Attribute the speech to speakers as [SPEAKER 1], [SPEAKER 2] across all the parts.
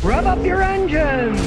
[SPEAKER 1] Rev up your engines!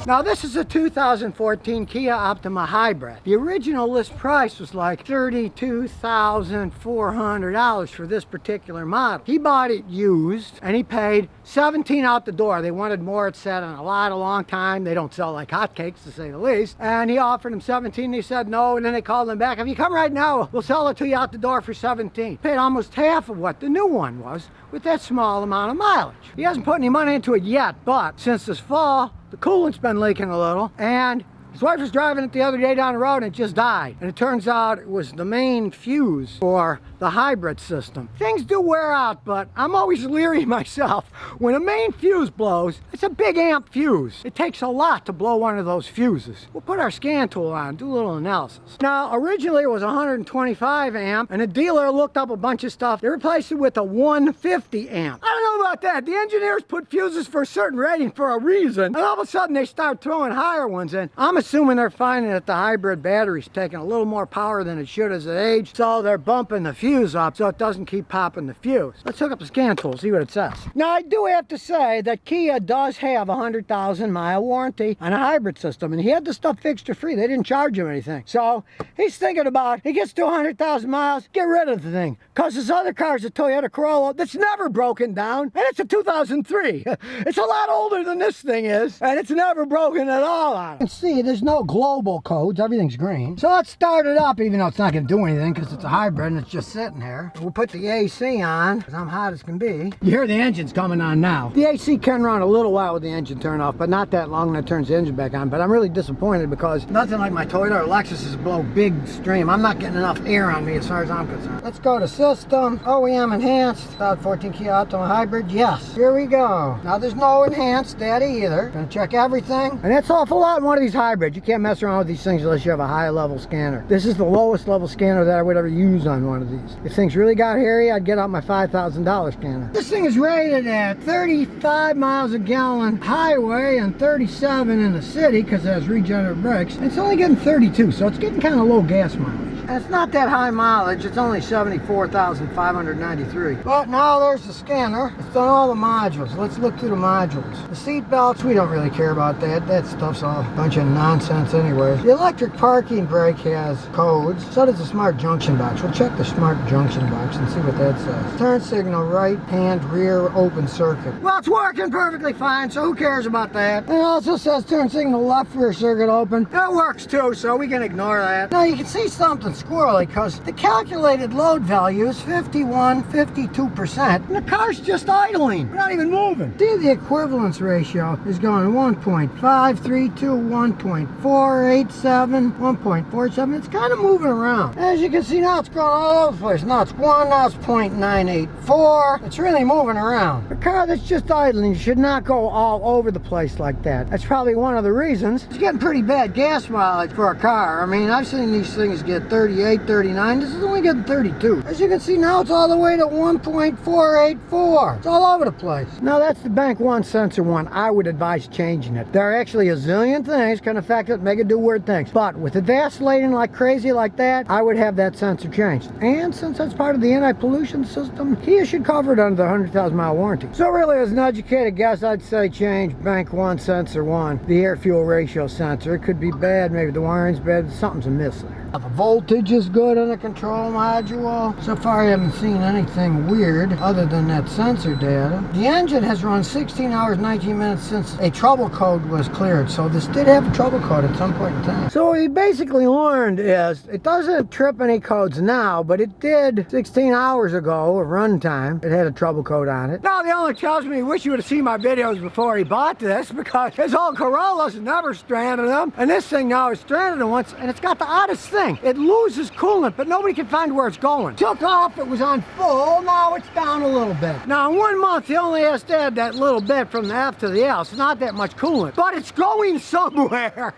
[SPEAKER 1] Now this is a 2014 Kia Optima Hybrid. The original list price was like $32,400 for this particular model. He bought it used and he paid $17,000 out the door. They wanted more, it said, on a lot, a long time. They don't sell like hotcakes, to say the least. And he offered him $17,000 and he said no, and then they called him back. If you come right now, we'll sell it to you out the door for $17,000. Paid almost half of what the new one was with that small amount of mileage. He hasn't put any money into it yet, but since this fall, the coolant's been leaking a little, and his wife was driving it the other day down the road and it just died. And it turns out it was the main fuse for the hybrid system. Things do wear out, but I'm always leery myself. When a main fuse blows, it's a big amp fuse. It takes a lot to blow one of those fuses. We'll put our scan tool on, do a little analysis. Now, originally it was 125 amp, and the dealer looked up a bunch of stuff. They replaced it with a 150 amp. I don't know about that. The engineers put fuses for a certain rating for a reason, and all of a sudden they start throwing higher ones in. I'm assuming they're finding that the hybrid battery's taking a little more power than it should as it aged, so they're bumping the fuse up so it doesn't keep popping the fuse. Let's hook up the scan tool, see what it says. Now, I do have to say that Kia does have a 100,000-mile warranty on a hybrid system, and he had the stuff fixed for free. They didn't charge him anything. So he's thinking about, he gets to 100,000 miles, get rid of the thing. Because this other car's a Toyota Corolla that's never broken down, and it's a 2003. It's a lot older than this thing is, and it's never broken at all on it. You can see there's no global codes, everything's green. So let's start it up, even though it's not going to do anything because it's a hybrid and it's just sitting here. We'll put the AC on because I'm hot as can be. You hear the engine's coming on now. The AC can run a little while with the engine turned off, but not that long, and it turns the engine back on. But I'm really disappointed because nothing like my Toyota or Lexus's blow big stream. I'm not getting enough air on me as far as I'm concerned. Let's go to system, OEM enhanced, 2014 Kia Optima Hybrid. Yes, here we go. Now there's no enhanced data either. Gonna check everything, and that's an awful lot in one of these hybrids. You can't mess around with these things unless you have a high level scanner. This is the lowest level scanner that I would ever use on one of these. If things really got hairy, I'd get out my $5,000 scanner. This thing is rated at 35 miles a gallon highway and 37 in the city because it has regenerative brakes. And it's only getting 32, so it's getting kind of low gas mileage. And it's not that high mileage, it's only 74,593. But now there's the scanner. It's done all the modules. Let's look through the modules. The seat belts, we don't really care about that. That stuff's all a bunch of nonsense anyway. The electric parking brake has codes. So does the smart junction box. We'll check the smart junction box and see what that says. Turn signal, right hand rear open circuit. Well, it's working perfectly fine, so who cares about that? And it also says turn signal left rear circuit open. That works too, so we can ignore that. Now you can see something squirrely because the calculated load value is 52%, and the car's just idling. We're not even moving. See, the equivalence ratio is going 1.532, 1.487, 1.47. It's kind of moving around. As you can see now, it's going all over the place. Now it's 1, now it's 0.984. It's really moving around. A car that's just idling should not go all over the place like that. That's probably one of the reasons. It's getting pretty bad gas mileage for a car. I mean, I've seen these things get 38, 39. This is only getting 32. As you can see now, it's all the way to 1.484. It's all over the place. Now that's the Bank 1 sensor one. I would advise changing it. There are actually a zillion things can affect it, make it do weird things. But with it vacillating like crazy like that, I would have that sensor changed. And since that's part of the anti-pollution system, Kia should cover it under the 100,000-mile warranty. So really, as an educated guess, I'd say change Bank 1 sensor 1, the air-fuel ratio sensor. It could be bad, maybe the wiring's bad, something's amiss there. The voltage is good on the control module. So far I haven't seen anything weird other than that sensor data. The engine has run 16 hours 19 minutes since a trouble code was cleared, so this did have a trouble code at some point in time. So what we basically learned is it doesn't trip any codes now, but it did 16 hours ago of runtime. It had a trouble code on it. Now the owner tells me he wish you would have seen my videos before he bought this because his old Corollas never stranded them, and this thing now is stranded once, and it's got the oddest thing. It loses coolant, but nobody can find where it's going. Took off, it was on full, now it's down a little bit. Now in 1 month, he only has to add that little bit from the F to the L. It's not that much coolant, but it's going somewhere.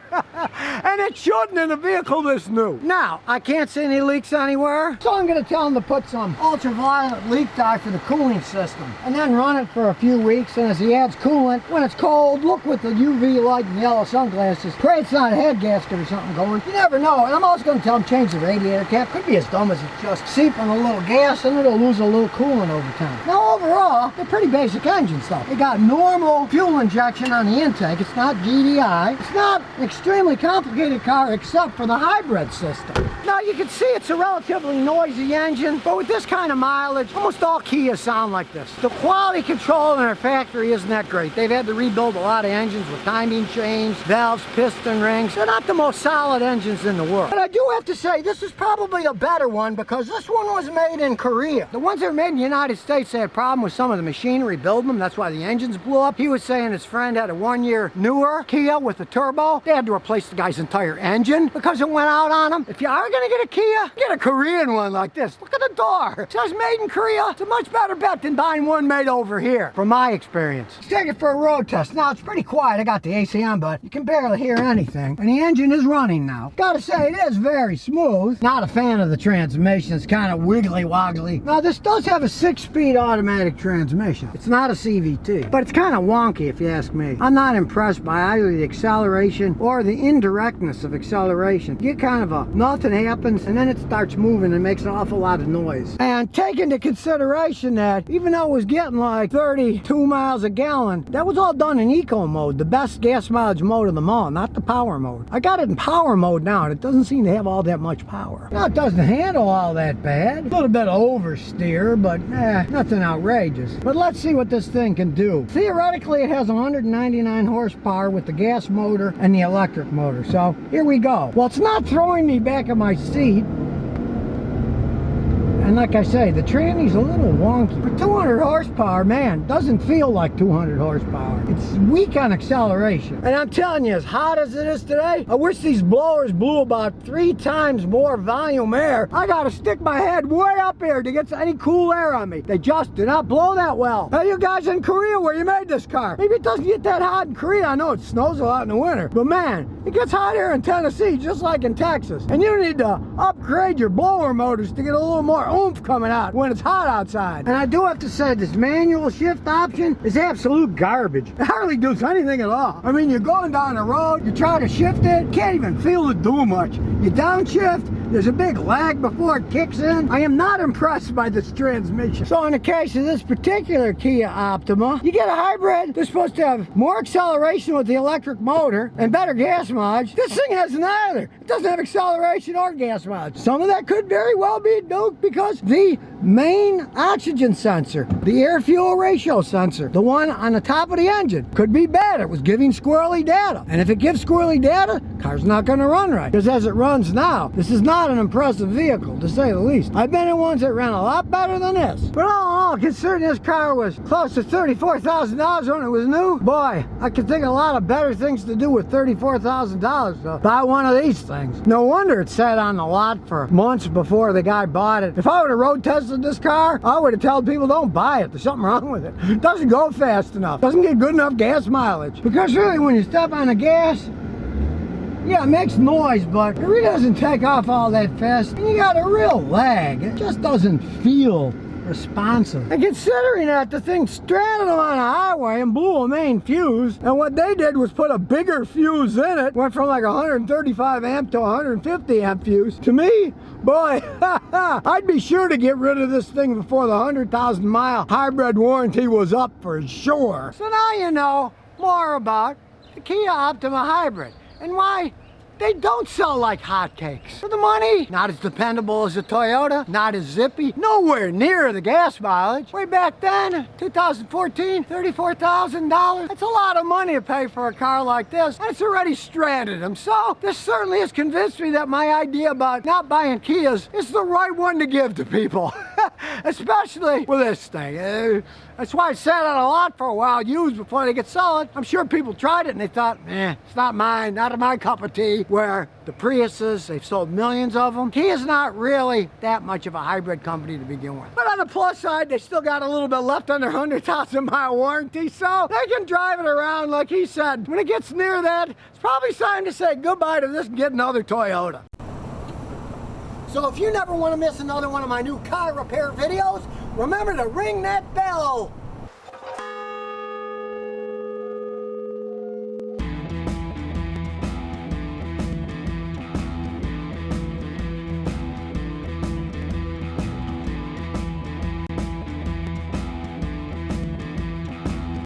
[SPEAKER 1] And it shouldn't in a vehicle this new. Now, I can't see any leaks anywhere, so I'm gonna tell him to put some ultraviolet leak dye for the cooling system, and then run it for a few weeks, and as he adds coolant, when it's cold, look with the UV light and yellow sunglasses. Pray it's not a head gasket or something going. You never know, and I'm also gonna them, tell them change the radiator cap. Could be as dumb as it's just seeping a little gas and it'll lose a little coolant over time. Now overall, they're pretty basic engine stuff. They got normal fuel injection on the intake. It's not GDI. It's not an extremely complicated car except for the hybrid system. Now you can see it's a relatively noisy engine, but with this kind of mileage, almost all Kias sound like this. The quality control in their factory isn't that great. They've had to rebuild a lot of engines with timing chains, valves, piston rings. They're not the most solid engines in the world. But I do have to say, this is probably a better one because this one was made in Korea. The ones that are made in the United States, they had a problem with some of the machinery building them. That's why the engines blew up. He was saying his friend had a 1-year newer Kia with a turbo. They had to replace the guy's entire engine because it went out on him. If you are gonna get a Kia, get a Korean one like this. Look at the door. It says made in Korea. It's a much better bet than buying one made over here, from my experience. Let's take it for a road test. Now, it's pretty quiet. I got the AC on, but you can barely hear anything. And the engine is running now. Gotta say, it is very smooth. Not a fan of the transmission. It's kind of wiggly-woggly. Now, this does have a 6-speed automatic transmission. It's not a CVT, but it's kind of wonky if you ask me. I'm not impressed by either the acceleration or the indirectness of acceleration. You get kind of a nothing happens and then it starts moving and makes an awful lot of noise. And take into consideration that even though it was getting like 32 miles a gallon, that was all done in eco mode, the best gas mileage mode of them all, not the power mode. I got it in power mode now and it doesn't seem to have all that much power. Now, it doesn't handle all that bad. A little bit of oversteer, but nothing outrageous. But let's see what this thing can do. Theoretically, it has 199 horsepower with the gas motor and the electric motor. So here we go. Well, it's not throwing me back in my seat. And like I say, the tranny's a little wonky. For 200 horsepower, man, doesn't feel like 200 horsepower. It's weak on acceleration. And I'm telling you, as hot as it is today, I wish these blowers blew about 3 times more volume air. I gotta stick my head way up here to get any cool air on me. They just do not blow that well. Now, you guys in Korea, where you made this car, maybe it doesn't get that hot in Korea. I know it snows a lot in the winter, but man, it gets hot here in Tennessee, just like in Texas. And you need to upgrade your blower motors to get a little more oomph coming out when it's hot outside. And I do have to say, this manual shift option is absolute garbage. It hardly does anything at all. I mean, you're going down the road, you try to shift it, can't even feel it do much. You downshift, there's a big lag before it kicks in. I am not impressed by this transmission. So in the case of this particular Kia Optima, you get a hybrid. They're supposed to have more acceleration with the electric motor and better gas mileage. This thing has neither. It doesn't have acceleration or gas mileage. Some of that could very well be due because the main oxygen sensor, the air fuel ratio sensor, the one on the top of the engine, could be bad. It was giving squirrely data. And if it gives squirrely data, car's not going to run right. Because as it runs now, this is not an impressive vehicle, to say the least. I've been in ones that ran a lot better than this. But all in all, considering this car was close to $34,000 when it was new, boy, I could think of a lot of better things to do with $34,000. So buy one of these things. No wonder it sat on the lot for months before the guy bought it. If I would have road tested this car, I would have told people don't buy it. There's something wrong with it. It doesn't go fast enough. Doesn't get good enough gas mileage. Because really, when you step on the gas, yeah, it makes noise, but it really doesn't take off all that fast. And you got a real lag. It just doesn't feel responsive. And considering that the thing stranded them on a highway and blew a main fuse, and what they did was put a bigger fuse in it, went from like 135 amp to 150 amp fuse. To me, boy, I'd be sure to get rid of this thing before the 100,000 mile hybrid warranty was up for sure. So now you know more about the Kia Optima Hybrid and why they don't sell like hotcakes. For the money, not as dependable as a Toyota, not as zippy, nowhere near the gas mileage. Way back then, 2014, $34,000. That's a lot of money to pay for a car like this, and it's already stranded them. So this certainly has convinced me that my idea about not buying Kias is the right one to give to people. Especially with this thing. That's why it sat on a lot for a while, used before they get sold. I'm sure people tried it and they thought, it's not mine, not my cup of tea. Where the Priuses, they've sold millions of them. Kia's not really that much of a hybrid company to begin with. But on the plus side, they still got a little bit left on their 100,000 mile warranty, so they can drive it around like he said. When it gets near that, it's probably time to say goodbye to this and get another Toyota. So if you never want to miss another one of my new car repair videos, remember to ring that bell.